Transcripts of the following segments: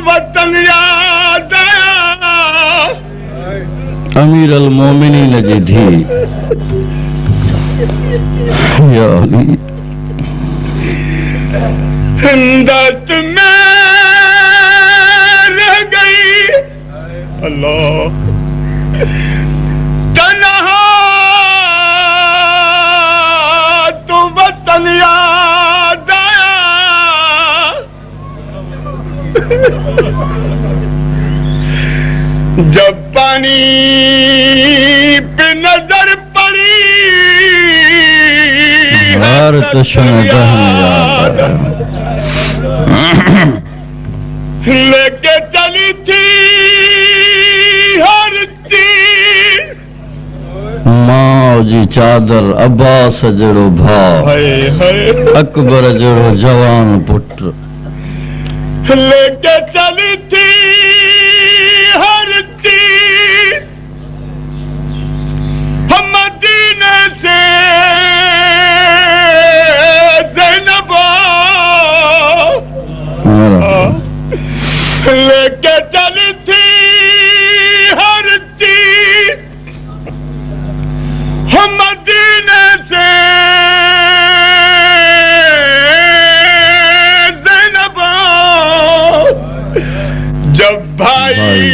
وطن یاد آیا امیر المومنین جی دھی یا علی ہندت میں رہ گئی اللہ تنہا تو وطن یاد آیا جب پانی پہ نظر پڑی ہر تشن دہن یاد لے کے چلی تھی ہر چیز ماں جی چادر عباس جڑو بھاؤ اکبر جڑو جوان پٹ لے کے چلی تھی ہر چیز ہم مدینے سے زینب لے کے چلی تھی ہر چیز ہم مدینے سے زینب جب بھائی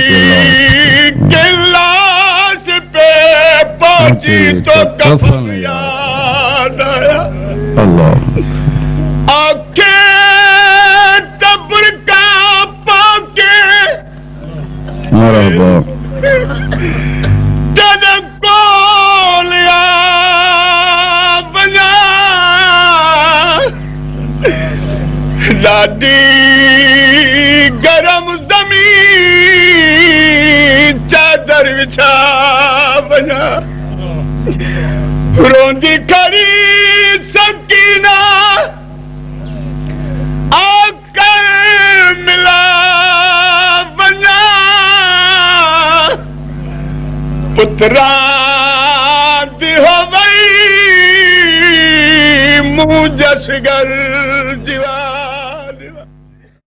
کے لاش پہ پہنچی تو کفن یاد آیا اللہ آنکھیں تبر کا پاکے مرحبا تیرے کول یا بنا دادی گرم زمین چادر بچھا بنا روندی کھڑی سکینہ آ کر ملا بنا پترا دی ہو گئی منہ جس گر